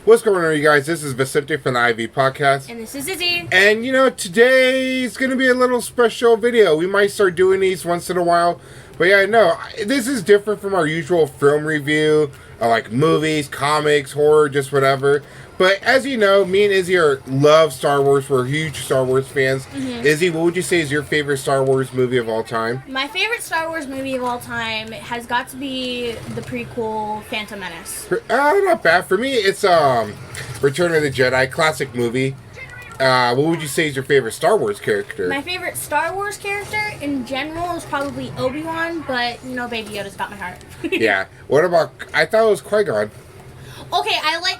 What's going on, you guys? This is Vicente from the IV Podcast. And this is Izzy. And, today's going to be a little special video. We might start doing these once in a while. But yeah, no, this is different from our usual film review, like movies, comics, horror, just whatever. But as you know, me and Izzy love Star Wars. We're huge Star Wars fans. Mm-hmm. Izzy, what would you say is your favorite Star Wars movie of all time? My favorite Star Wars movie of all time has got to be the prequel, Phantom Menace. Not bad. For me, it's Return of the Jedi, classic movie. What would you say is your favorite Star Wars character? My favorite Star Wars character in general is probably Obi-Wan, but, Baby Yoda's got my heart. Yeah. What about, I thought it was Qui-Gon. Okay,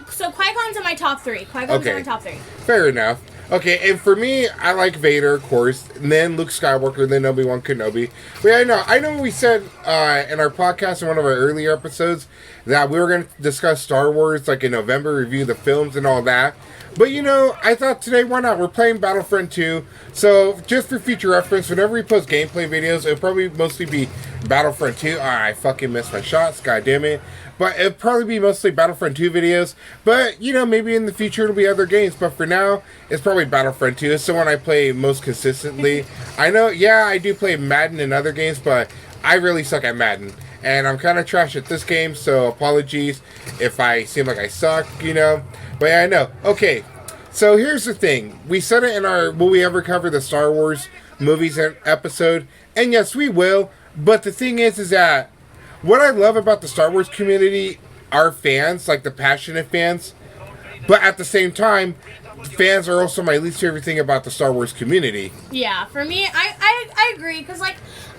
so Qui-Gon's in my top three. Qui-Gon's in my top three. Fair enough. Okay, and for me, I like Vader, of course, and then Luke Skywalker, then Obi-Wan Kenobi. But yeah, I know we said in our podcast in one of our earlier episodes that we were going to discuss Star Wars, like in November, review the films and all that. But, I thought today, why not? We're playing Battlefront 2, so just for future reference, whenever we post gameplay videos, it'll probably mostly be Battlefront 2. I fucking missed my shots, god damn it. But it'll probably be mostly Battlefront 2 videos. But, maybe in the future it'll be other games. But for now, it's probably Battlefront 2. It's the one I play most consistently. I know, I do play Madden and other games, but I really suck at Madden. And I'm kind of trash at this game, so apologies if I seem like I suck, But yeah, I know. Okay, so here's the thing. We said it in our Will We Ever Cover the Star Wars Movies episode. And yes, we will. But the thing is that what I love about the Star Wars community are fans, like the passionate fans. But at the same time, fans are also my least favorite thing about the Star Wars community. Yeah, for me, I agree, because,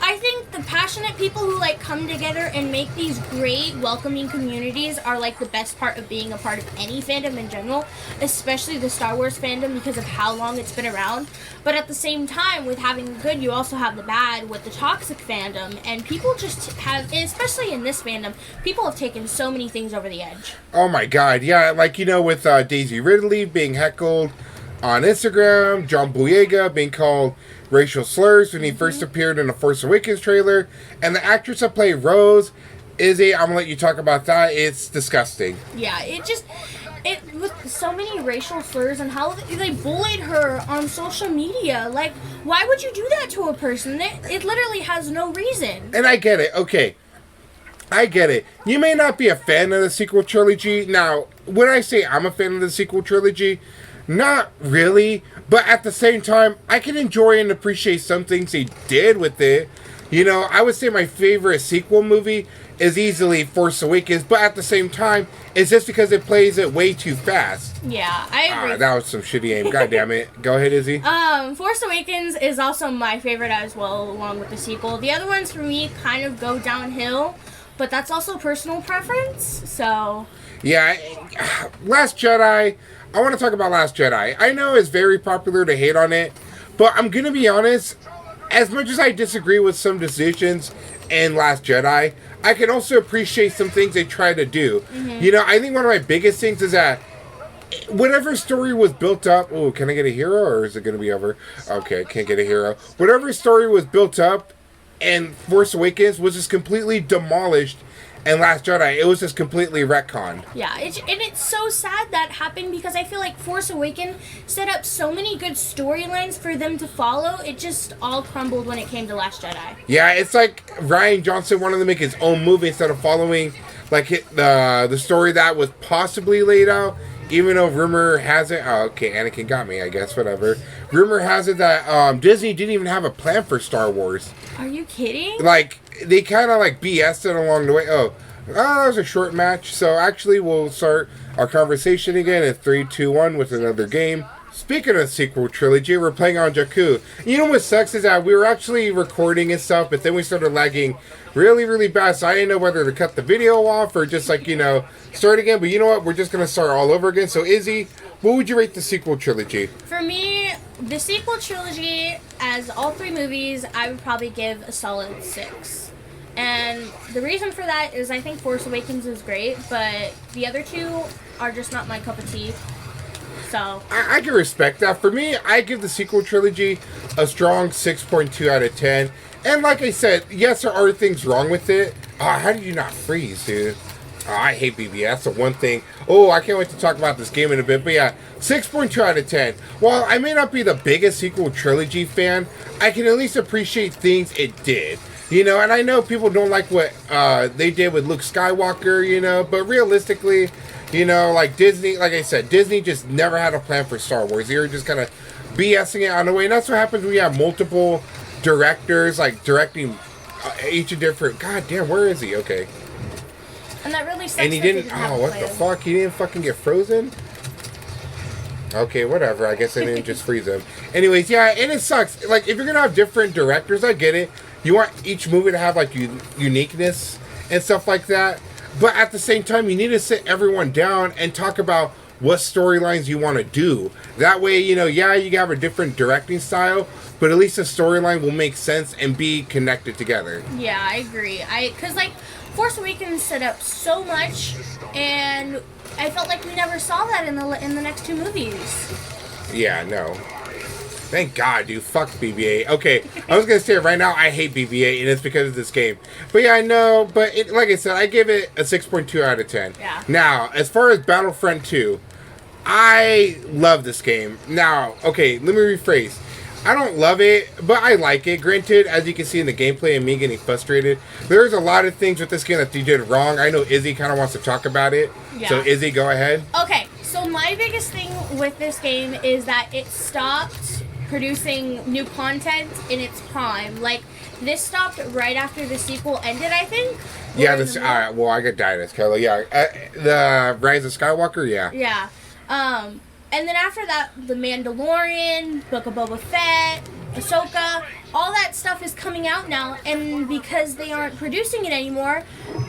I think the passionate people who, come together and make these great, welcoming communities are, the best part of being a part of any fandom in general, especially the Star Wars fandom because of how long it's been around. But at the same time, with having the good, you also have the bad with the toxic fandom, and people just have, especially in this fandom, people have taken so many things over the edge. Oh my god, yeah, with Daisy Ridley being heckled on Instagram, John Boyega being called racial slurs when he first appeared in the Force Awakens trailer, and the actress that played Rose, Izzy, I'm gonna let you talk about that. It's disgusting. Yeah, with so many racial slurs and how they bullied her on social media. Why would you do that to a person? It literally has no reason. And I get it, okay. I get it. You may not be a fan of the sequel trilogy. Now, when I say I'm a fan of the sequel trilogy, not really, but at the same time, I can enjoy and appreciate some things they did with it. I would say my favorite sequel movie is easily Force Awakens, but at the same time, it's just because it plays it way too fast. Yeah, I agree. That was some shitty aim. God damn it. Go ahead, Izzy. Force Awakens is also my favorite as well, along with the sequel. The other ones for me kind of go downhill, but that's also personal preference, so... Yeah, Last Jedi... I want to talk about Last Jedi. I know it's very popular to hate on it, but I'm going to be honest, as much as I disagree with some decisions in Last Jedi, I can also appreciate some things they try to do. Mm-hmm. I think one of my biggest things is that whatever story was built up... Oh, can I get a hero, or is it going to be over? Okay, I can't get a hero. Whatever story was built up in Force Awakens was just completely demolished. And Last Jedi, it was just completely retconned. Yeah, it's so sad that happened because I feel like Force Awakens set up so many good storylines for them to follow. It just all crumbled when it came to Last Jedi. Yeah, it's like Rian Johnson wanted to make his own movie instead of following the story that was possibly laid out. Even though rumor has it... Oh, okay, Anakin got me, I guess, whatever. Rumor has it that Disney didn't even have a plan for Star Wars. Are you kidding? They kind of BS'd it along the way. Oh, that was a short match. So actually, we'll start our conversation again in 3, 2, 1 with another game. Speaking of sequel trilogy, we're playing on Jakku. What sucks is that we were actually recording and stuff, but then we started lagging really, really bad. So I didn't know whether to cut the video off or just start again. But you know what? We're just going to start all over again. So Izzy, what would you rate the sequel trilogy? For me, the sequel trilogy, as all three movies, I would probably give a solid 6. And the reason for that is I think Force Awakens is great, but the other two are just not my cup of tea. So I can respect that. For me, I give the sequel trilogy a strong 6.2 out of 10. And like I said, yes, there are things wrong with it. How did you not freeze, dude? Oh, I hate BB. That's the one thing. Oh, I can't wait to talk about this game in a bit. But yeah, 6.2 out of 10. While I may not be the biggest sequel trilogy fan, I can at least appreciate things it did. You know, and I know people don't like what they did with Luke Skywalker, you know, but realistically, you know, like Disney, like I said, Disney just never had a plan for Star Wars. They were just kind of BSing it on the way. And that's what happens when you have multiple directors, like, directing each a different... God damn, where is he? Okay. And that really sucks. And he didn't... Oh, what the fuck? He didn't fucking get frozen? Okay, whatever. I guess I didn't just freeze him. Anyways, yeah, and it sucks. Like, if you're gonna have different directors, I get it. You want each movie to have, like, uniqueness and stuff like that. But at the same time, you need to sit everyone down and talk about what storylines you want to do. That way, you know, yeah, you have a different directing style, but at least the storyline will make sense and be connected together. Yeah, I agree. Because, like, Force Awakens set up so much, and I felt like we never saw that in the next two movies. Yeah, no. Thank God, dude. Fuck BB-8. Okay, I was gonna say it right now, I hate BB-8, and it's because of this game. But yeah, I know, but like I said, I give it a 6.2 out of 10. Yeah. Now, as far as Battlefront 2, I love this game. Now, okay, let me rephrase. I don't love it, but I like it. Granted, as you can see in the gameplay and me getting frustrated, there's a lot of things with this game that you did wrong. I know Izzy kind of wants to talk about it. Yeah. So, Izzy, go ahead. Okay, so my biggest thing with this game is that it stopped producing new content in its prime. Like, this stopped right after the sequel ended, I think. Yeah, well, I got Dynasty, Carla. Yeah, the Rise of Skywalker, yeah. Yeah. And then after that, The Mandalorian, Book of Boba Fett, Ahsoka, all that stuff is coming out now, and because they aren't producing it anymore,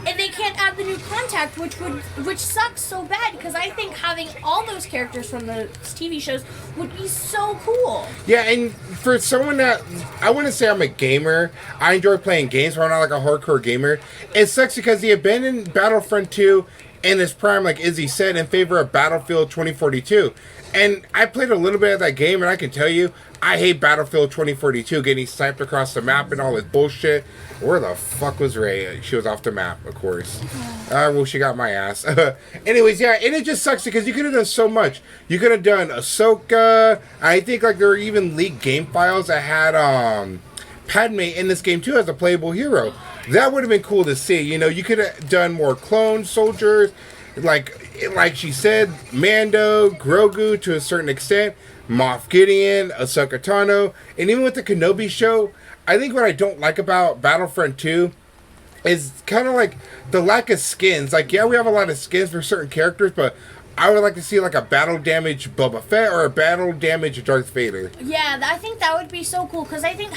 and they can't add the new contact, which sucks so bad, because I think having all those characters from the TV shows would be so cool. Yeah, and for someone that, I wouldn't say I'm a gamer, I enjoy playing games, but I'm not like a hardcore gamer. It sucks because he abandoned Battlefront 2 in his prime, like Izzy said, in favor of Battlefield 2042. And I played a little bit of that game, and I can tell you, I hate Battlefield 2042, getting sniped across the map and all this bullshit. Where the fuck was Rey? She was off the map, of course. Well, she got my ass. Anyways, yeah, and it just sucks because you could have done so much. You could have done Ahsoka. I think, like, there were even leaked game files that had Padme in this game, too, as a playable hero. That would have been cool to see. You know, you could have done more clone soldiers. Like she said, Mando, Grogu to a certain extent, Moff Gideon, Ahsoka Tano, and even with the Kenobi show, I think what I don't like about Battlefront 2 is kind of like the lack of skins. Like, yeah, we have a lot of skins for certain characters, but I would like to see like a battle damage Boba Fett or a battle damage Darth Vader. Yeah, I think that would be so cool, because I think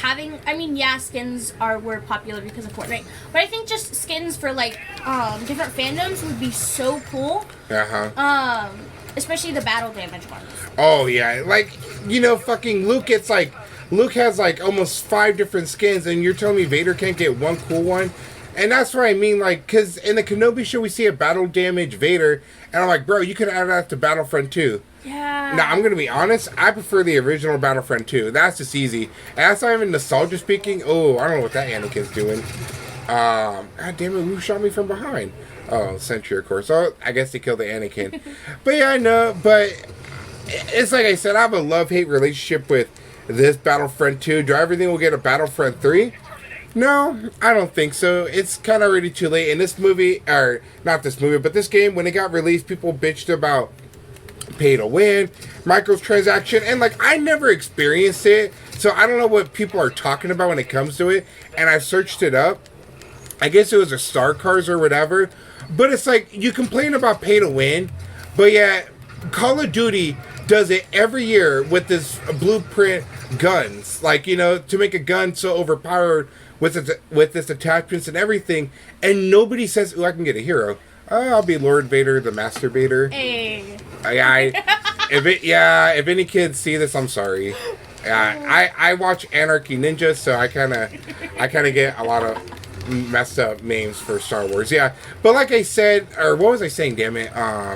skins were popular because of Fortnite, but I think just skins for like different fandoms would be so cool. Especially the battle damage ones. Oh yeah, like, you know, fucking Luke has like almost 5 different skins, and you're telling me Vader can't get one cool one? And that's what I mean, like, because in the Kenobi show we see a battle damage Vader, and I'm like, bro, you could add that to Battlefront 2. Yeah. Now, I'm going to be honest, I prefer the original Battlefront 2. That's just easy. And that's not even nostalgia speaking. Oh, I don't know what that Anakin's doing. God damn it, who shot me from behind? Oh, Sentry, of course. Oh, I guess they killed the Anakin. But yeah, I know, but it's like I said, I have a love-hate relationship with this Battlefront 2. Do I ever think we'll get a Battlefront 3? No, I don't think so. It's kind of already too late. In this movie, or not this movie, but this game, when it got released, people bitched about pay to win, microtransaction, and like, I never experienced it, so I don't know what people are talking about when it comes to it, and I searched it up. I guess it was a Star Cars or whatever, but it's like, you complain about pay to win, but yeah, Call of Duty does it every year with this blueprint guns, like, you know, to make a gun so overpowered with its attachments and everything, and nobody says, "Oh, I can get a hero. I'll be Lord Vader, the Master Vader." Hey. If any kids see this, I'm sorry. I watch Anarchy Ninja, so I kind of get a lot of messed up names for Star Wars. Yeah, but like I said, or what was I saying? Damn it,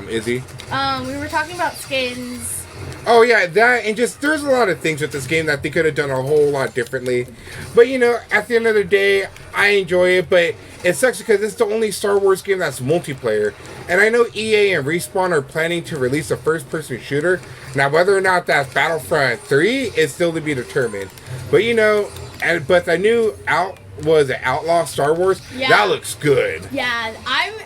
Izzy. We were talking about skins. Oh yeah, that and just there's a lot of things with this game that they could have done a whole lot differently. But you know, at the end of the day, I enjoy it, but it sucks because it's the only Star Wars game that's multiplayer. And I know EA and Respawn are planning to release a first-person shooter. Now, whether or not that's Battlefront 3 is still to be determined. But you know, but the new Outlaw Star Wars, that looks good. Yeah,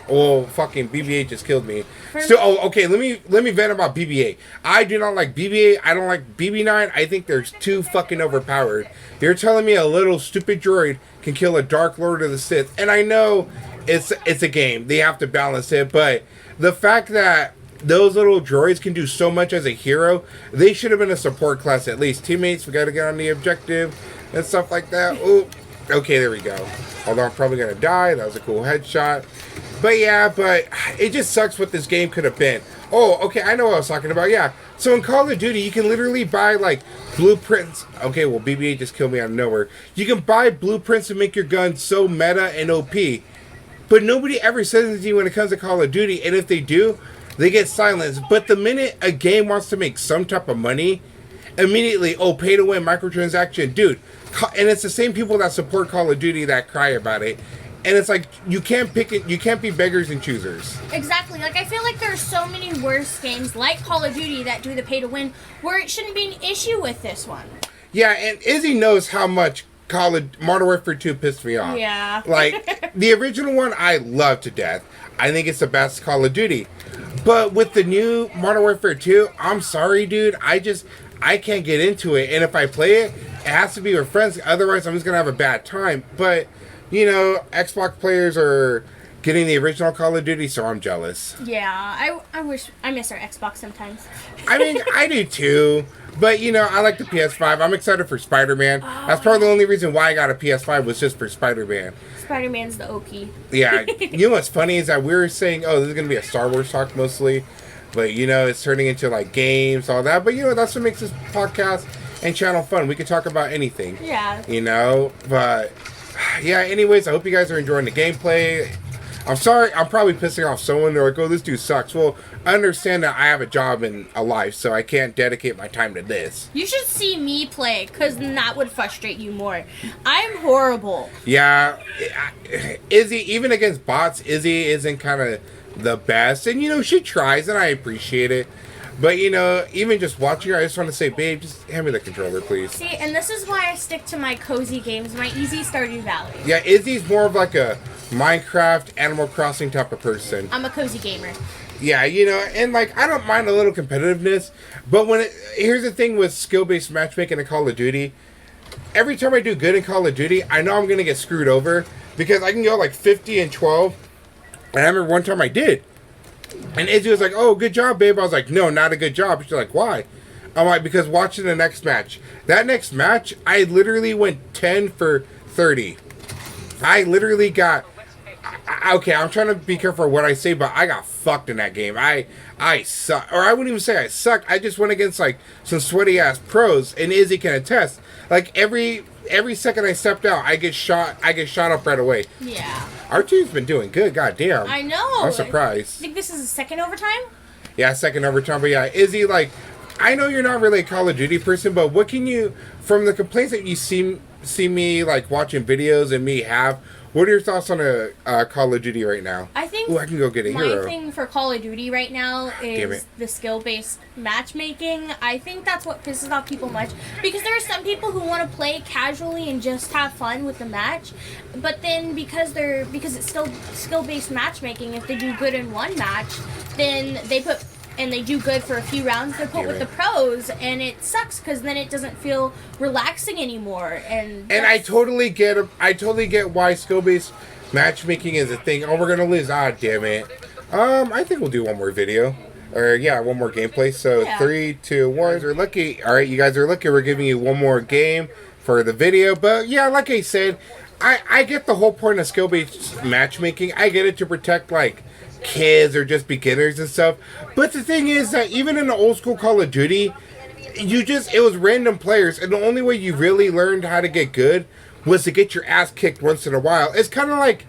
Oh, fucking BB-8 just killed me. So, okay, let me vent about BB-8. I do not like BB-8. I don't like BB-9. I think they're too fucking overpowered. You're telling me a little stupid droid can kill a Dark Lord of the Sith, and I know it's a game. They have to balance it, but the fact that those little droids can do so much as a hero, they should have been a support class at least. Teammates, we got to get on the objective and stuff like that. Oh. Okay, there we go. Although I'm probably going to die. That was a cool headshot. But yeah, but it just sucks what this game could have been. Oh, okay, I know what I was talking about. Yeah. So in Call of Duty, you can literally buy, like, blueprints. Okay, well, BB-8 just killed me out of nowhere. You can buy blueprints to make your gun so meta and OP. But nobody ever says anything to you when it comes to Call of Duty. And if they do, they get silenced. But the minute a game wants to make some type of money, immediately, oh, pay to win, microtransaction. Dude. And it's the same people that support Call of Duty that cry about it. And it's like, you can't pick it, you can't be beggars and choosers. Exactly. Like, I feel like there's so many worse games like Call of Duty that do the pay to win where it shouldn't be an issue with this one. Yeah, and Izzy knows how much Modern Warfare 2 pissed me off. Yeah. Like, the original one I love to death. I think it's the best Call of Duty. But with the new Modern Warfare 2, I'm sorry, dude. I can't get into it. And if I play it, it has to be with friends. Otherwise, I'm just going to have a bad time. But, you know, Xbox players are getting the original Call of Duty, so I'm jealous. Yeah, I miss our Xbox sometimes. I mean, I do too. But, you know, I like the PS5. I'm excited for Spider-Man. That's probably the only reason why I got a PS5 was just for Spider-Man. Spider-Man's the OP. Yeah. You know what's funny is that we were saying, oh, this is going to be a Star Wars talk mostly. But, you know, it's turning into, like, games, all that. But, you know, that's what makes this podcast and channel fun. We can talk about anything. Yeah. You know? But, yeah, anyways, I hope you guys are enjoying the gameplay. I'm sorry, I'm probably pissing off someone. They're like, oh, this dude sucks. Well, I understand that I have a job and a life, so I can't dedicate my time to this. You should see me play, because that would frustrate you more. I'm horrible. Yeah. Izzy, even against bots, Izzy isn't kind of the best. And, you know, she tries, and I appreciate it. But, you know, even just watching her, I just want to say, babe, just hand me the controller, please. See, and this is why I stick to my cozy games, my easy Stardew Valley. Yeah, Izzy's more of like a Minecraft, Animal Crossing type of person. I'm a cozy gamer. Yeah, you know, and like, I don't mind a little competitiveness, but here's the thing with skill-based matchmaking in Call of Duty. Every time I do good in Call of Duty, I know I'm going to get screwed over, because I can go like 50 and 12, and I remember one time I did. And Izzy was like, oh, good job, babe. I was like, no, not a good job. She's like, why? I'm like, because watching the next match. That next match, I literally went 10 for 30. I literally got... Okay, I'm trying to be careful what I say, but I got fucked in that game. I suck. Or I wouldn't even say I suck. I just went against, like, some sweaty-ass pros, and Izzy can attest. Like, every second I stepped out, I get shot up right away. Yeah. Our team's been doing good, goddamn. I know. I'm surprised. I think this is the second overtime? Yeah, second overtime. But yeah, Izzy, like, I know you're not really a Call of Duty person, but what can you, from the complaints that you see me, like, watching videos and me have, what are your thoughts on a Call of Duty right now? I think I can go get a hero. My thing for Call of Duty right now is the skill-based matchmaking. I think that's what pisses off people much. Because there are some people who want to play casually and just have fun with the match. But then because it's still skill-based matchmaking, if they do good in one match, then they do good for a few rounds, they're put with the pros, and it sucks because then it doesn't feel relaxing anymore. And I totally get why skill-based matchmaking is a thing. Oh, we're gonna lose. Ah, damn it. I think we'll do one more video. Or yeah, one more gameplay. So yeah. 3, 2, 1. We're lucky. All right, you guys are lucky. We're giving you one more game for the video. But yeah, like I said, I get the whole point of skill-based matchmaking. I get it to protect, like, kids or just beginners and stuff. But the thing is that even in the old school Call of Duty, it was random players, and the only way you really learned how to get good was to get your ass kicked once in a while. It's kind of like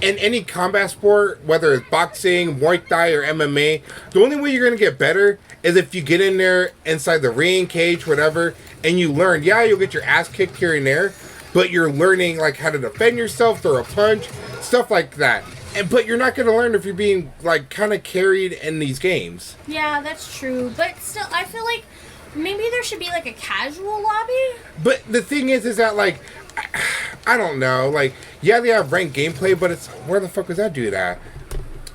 in any combat sport, whether it's boxing, Muay Thai, or MMA, the only way you're going to get better is if you get in there inside the ring, cage, whatever, and you learn. Yeah, you'll get your ass kicked here and there, but you're learning like how to defend yourself, throw a punch, stuff like that. But you're not going to learn if you're being like kind of carried in these games. Yeah, that's true. But still, I feel like maybe there should be like a casual lobby. But the thing is that like, I don't know. Like, yeah, they have ranked gameplay, but it's where the fuck was that dude at?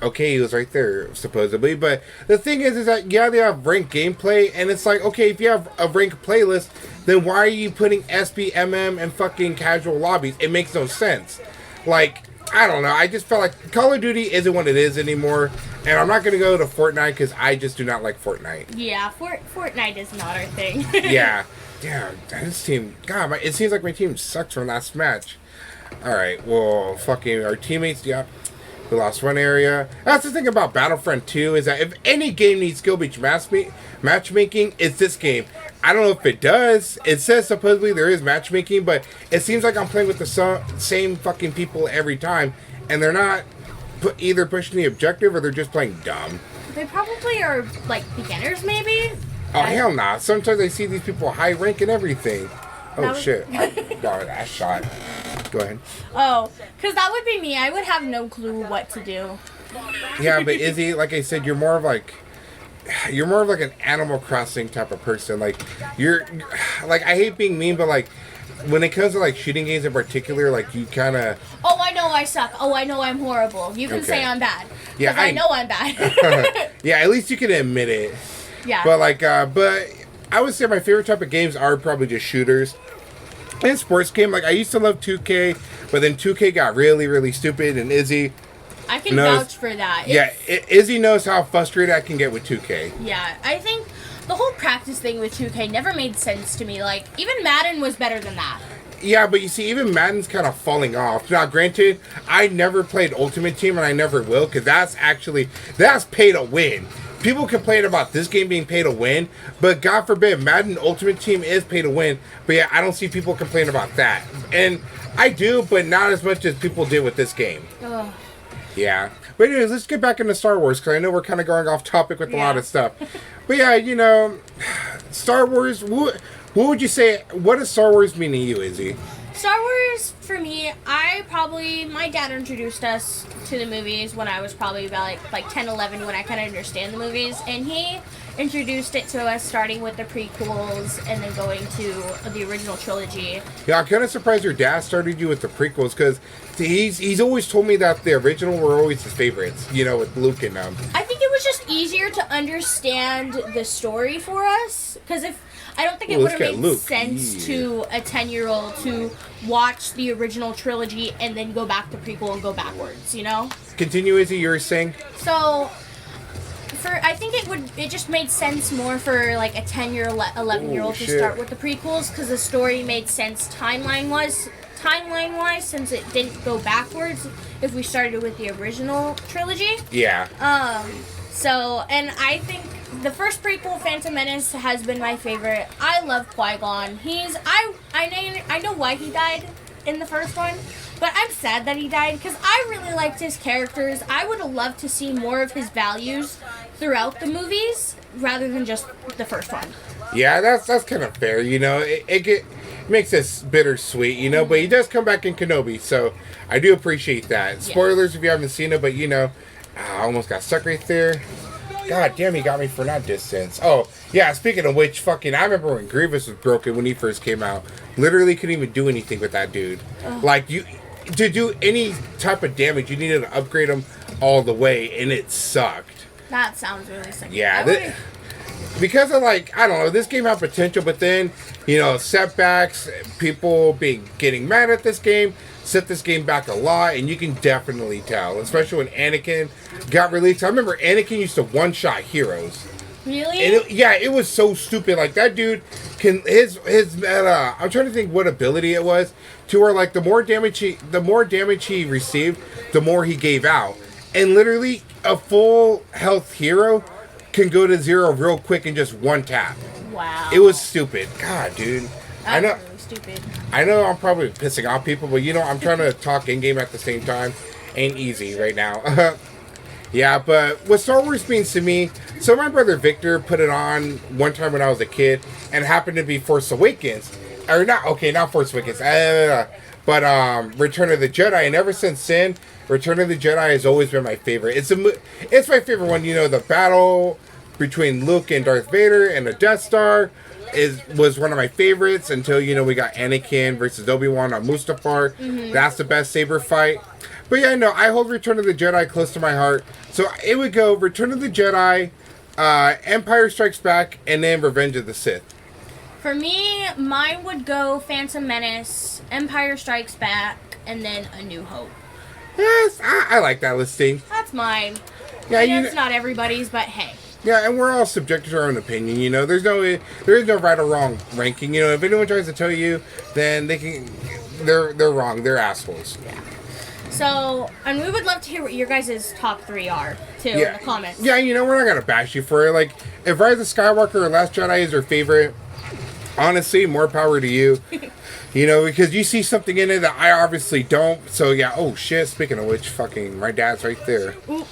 Okay, he was right there supposedly. But the thing is that yeah, they have ranked gameplay, and it's like, okay, if you have a ranked playlist, then why are you putting SBMM and fucking casual lobbies? It makes no sense. Like, I don't know. I just felt like Call of Duty isn't what it is anymore. And I'm not going to go to Fortnite because I just do not like Fortnite. Yeah, Fortnite is not our thing. Yeah. Damn, this team... God, it seems like my team sucks from last match. Alright, well, fucking our teammates, yeah. We lost one area. That's the thing about Battlefront 2 is that if any game needs skill-based matchmaking, it's this game. I don't know if it does. It says supposedly there is matchmaking, but it seems like I'm playing with the same fucking people every time, and they're not either pushing the objective or they're just playing dumb. They probably are, like, beginners, maybe? Oh, hell nah. Sometimes I see these people high rank and everything. Oh, shit. That shot. Go ahead. Oh, because that would be me. I would have no clue what to do. Yeah, but Izzy, like I said, you're more of like an Animal Crossing type of person. Like, you're, like, I hate being mean, but like, when it comes to like shooting games in particular, like you kind of. Oh, I know I suck. Oh, I know I'm horrible. You can say I'm bad. Yeah, I know I'm bad. Yeah, at least you can admit it. Yeah. But like, but I would say my favorite type of games are probably just shooters. And sports game, like I used to love 2K, but then 2K got really, really stupid, and Izzy. I can vouch for that. Yeah, Izzy knows how frustrated I can get with 2K. Yeah, I think the whole practice thing with 2K never made sense to me. Like, even Madden was better than that. Yeah, but you see, even Madden's kind of falling off. Now, granted, I never played Ultimate Team, and I never will, because that's pay to win. People complain about this game being pay to win, but God forbid, Madden Ultimate Team is pay to win. But yeah, I don't see people complain about that. And I do, but not as much as people did with this game. Ugh. Yeah. But anyways, let's get back into Star Wars, because I know we're kind of going off topic with a lot of stuff. But yeah, you know, Star Wars, what would you say, what does Star Wars mean to you, Izzy? Star Wars, for me, my dad introduced us to the movies when I was probably about like 10, 11, when I kind of understand the movies, and he introduced it to us starting with the prequels and then going to the original trilogy. Yeah, I'm kind of surprised your dad started you with the prequels, because he's always told me that the original were always his favorites, you know, with Luke and them. I think it was just easier to understand the story for us, because I don't think it would have made sense to a 10-year-old to watch the original trilogy and then go back to prequel and go backwards, you know? Continue, Izzy, you were saying? So, I think it just made sense more for like a 11-year-old to start with the prequels, because the story made sense timeline-wise, since it didn't go backwards if we started with the original trilogy. Yeah. So, and I think the first prequel, Phantom Menace, has been my favorite. I love Qui-Gon. I know why he died in the first one, but I'm sad that he died because I really liked his characters. I would have loved to see more of his values throughout the movies rather than just the first one. Yeah, that's kind of fair. You know, it makes this bittersweet, you know, but he does come back in Kenobi, so I do appreciate that. Spoilers if you haven't seen it, but you know, I almost got stuck right there. God damn, he got me for not distance. Oh, yeah, speaking of which, I remember when Grievous was broken when he first came out. Literally couldn't even do anything with that dude. Like, to do any type of damage, you needed to upgrade him all the way, and it sucked. That sounds really sick. Yeah, because of, like, I don't know, this game had potential, but then, you know, setbacks, people getting mad at this game, set this game back a lot, and you can definitely tell, especially when Anakin got released. I remember Anakin used to one-shot heroes. Really? And it was so stupid. Like, that dude his I'm trying to think what ability it was, to where, like, the more damage he received, the more he gave out. And literally, a full health hero can go to 0 real quick in just one tap. Wow. It was stupid. God, dude. I know. Really stupid. I know I'm probably pissing off people, but you know, I'm trying to talk in-game at the same time. ain't easy right now. Yeah, but what Star Wars means to me, so my brother Victor put it on one time when I was a kid, and it happened to be Force Awakens. Or not Force Awakens, but Return of the Jedi, and ever since then, Return of the Jedi has always been my favorite. It's my favorite one, the battle between Luke and Darth Vader and the Death Star was one of my favorites until, we got Anakin versus Obi-Wan on Mustafar. Mm-hmm. That's the best saber fight. But yeah, no, I hold Return of the Jedi close to my heart. So it would go Return of the Jedi, Empire Strikes Back, and then Revenge of the Sith. For me, mine would go Phantom Menace, Empire Strikes Back, and then A New Hope. Yes, I like that listing. That's mine. Yeah, it's not everybody's, but hey. Yeah, and we're all subject to our own opinion. There is no right or wrong ranking. If anyone tries to tell you, then they're wrong. They're assholes. Yeah. So, and we would love to hear what your guys' top 3 are, too, in the comments. Yeah, we're not going to bash you for it. Like, if Rise of Skywalker or Last Jedi is your favorite, honestly, more power to you. Because you see something in it that I obviously don't. So, yeah, oh, shit, speaking of which, my dad's right there. Ooh.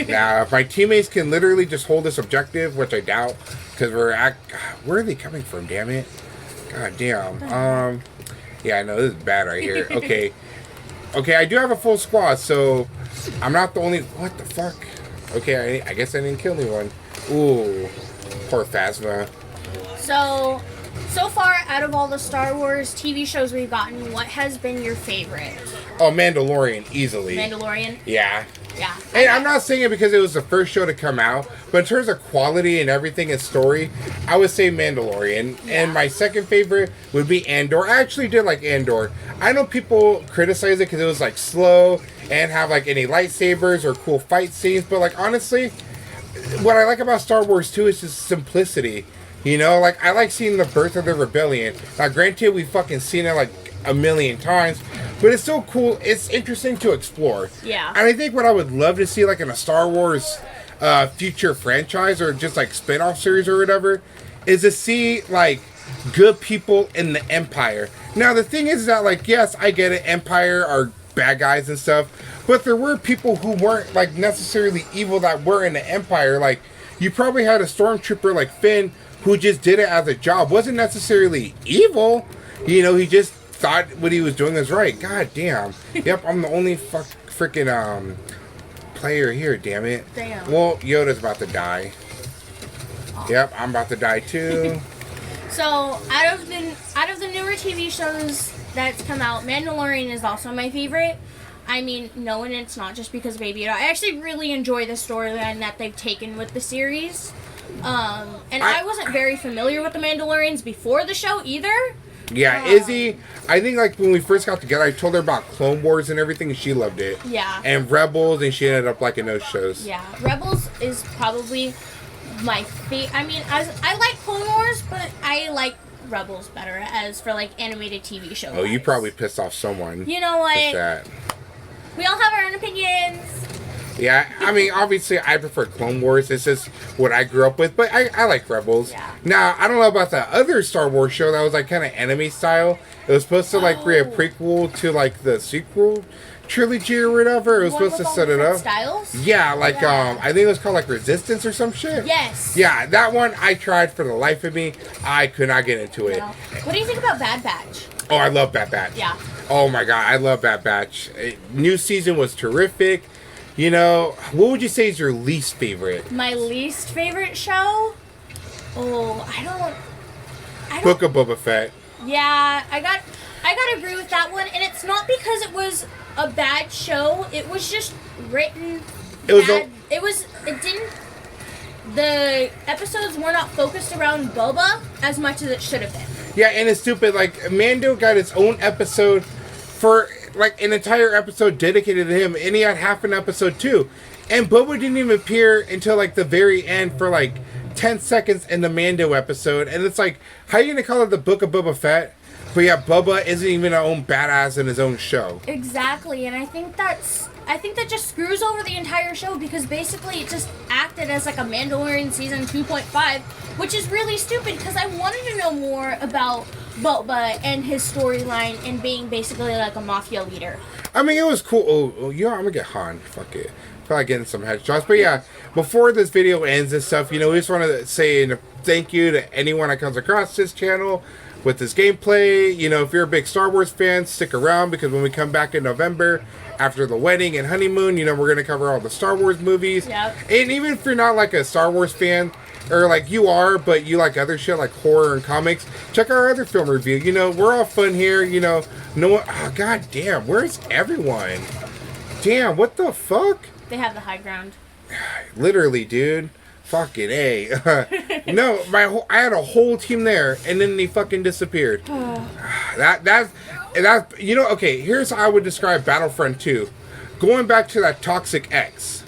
Now, if my teammates can literally just hold this objective, which I doubt, because where are they coming from, damn it? God damn. Yeah, I know, this is bad right here. Okay, I do have a full squad, so I'm not the only... What the fuck? Okay, I guess I didn't kill anyone. Ooh, poor Phasma. So far, out of all the Star Wars TV shows we've gotten, what has been your favorite? Oh, Mandalorian, easily. Mandalorian? Yeah. Yeah. And I'm not saying it because it was the first show to come out, but in terms of quality and everything and story, I would say Mandalorian. Yeah. And my second favorite would be Andor. I actually did like Andor. I know people criticize it because it was slow and have any lightsabers or cool fight scenes, but honestly, what I like about Star Wars too is just simplicity. I like seeing the birth of the rebellion. Now, granted, we've fucking seen it a million times, but it's so cool. It's interesting to explore. Yeah. And I think what I would love to see, in a Star Wars future franchise or just spin-off series or whatever, is to see good people in the Empire. Now, the thing is that yes, I get it. Empire are bad guys and stuff, but there were people who weren't necessarily evil that were in the Empire. You probably had a stormtrooper like Finn who just did it as a job. Wasn't necessarily evil. He just thought what he was doing was right. God damn. Yep, I'm the only freaking player here, damn it. Damn. Well, Yoda's about to die. Oh. Yep, I'm about to die too. So, out of the newer TV shows that's come out, Mandalorian is also my favorite. I mean, no, and it's not just because Baby Yoda. I actually really enjoy the storyline that they've taken with the series. And I wasn't very familiar with the Mandalorians before the show either. Yeah, Izzy, I think when we first got together, I told her about Clone Wars and everything, and she loved it. Yeah. And Rebels, and she ended up liking those shows. Yeah, Rebels is probably my favorite. I mean, I like Clone Wars, but I like Rebels better as for animated TV shows. Oh, you probably pissed off someone. You know what? With that. We all have our own opinions. Yeah, I mean, obviously, I prefer Clone Wars. It's just what I grew up with, but I like Rebels. Yeah. Now, I don't know about the other Star Wars show that was kind of anime style. It was supposed to be a prequel to the sequel trilogy or whatever. It was supposed to set it up. Styles? Yeah, I think it was called Resistance or some shit. Yes. Yeah, that one I tried for the life of me. I could not get into it. No. What do you think about Bad Batch? Oh, I love Bad Batch. Yeah. Oh my god, I love Bad Batch. New season was terrific. What would you say is your least favorite? My least favorite show? Oh, I don't. Book of Boba Fett. Yeah, I gotta agree with that one, and it's not because it was a bad show. It was just written bad. The episodes were not focused around Boba as much as it should have been. Yeah, and it's stupid. Mando got its own episode for an entire episode dedicated to him, and he had half an episode too. And Boba didn't even appear until the very end for 10 seconds in the Mando episode. And it's how are you gonna call it the Book of Boba Fett? But yeah, Boba isn't even our own badass in his own show. Exactly, and I think that just screws over the entire show because basically it just acted as a Mandalorian season 2.5, which is really stupid because I wanted to know more about Boba and his storyline and being basically like a mafia leader. I mean, it was cool. I'm gonna get Han. Fuck it. Probably getting some headshots. But yeah, before this video ends and stuff, we just want to say a thank you to anyone that comes across this channel with this gameplay. If you're a big Star Wars fan, stick around, because when we come back in November after the wedding and honeymoon, we're gonna cover all the Star Wars movies. Yep. And even if you're not like a Star Wars fan, or like you are, but you like other shit like horror and comics, check our other film review. We're all fun here. No one. Oh, god damn, where's everyone? Damn, what the fuck? They have the high ground. Literally, dude. Fucking A. No, I had a whole team there, and then they fucking disappeared. That's okay, here's how I would describe Battlefront 2. Going back to that toxic X.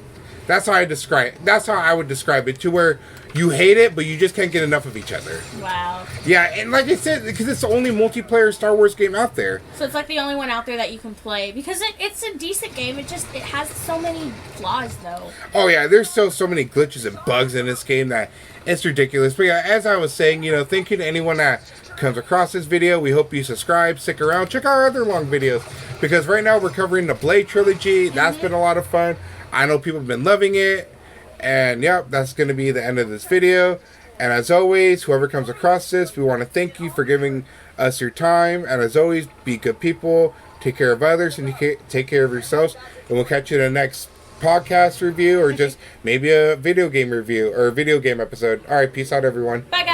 That's how I would describe it, to where you hate it, but you just can't get enough of each other. Wow. Yeah, and like I said, because it's the only multiplayer Star Wars game out there. So it's like the only one out there that you can play, because it's a decent game. It has so many flaws, though. Oh yeah, there's so many glitches and bugs in this game that it's ridiculous. But yeah, as I was saying, thank you to anyone that comes across this video. We hope you subscribe, stick around, check out our other long videos, because right now we're covering the Blade trilogy. That's been a lot of fun. I know people have been loving it. And yep, that's going to be the end of this video. And as always, whoever comes across this, we want to thank you for giving us your time. And as always, be good people, take care of others, and take care of yourselves. And we'll catch you in the next podcast review, or just maybe a video game review or a video game episode. All right, peace out, everyone. Bye, guys.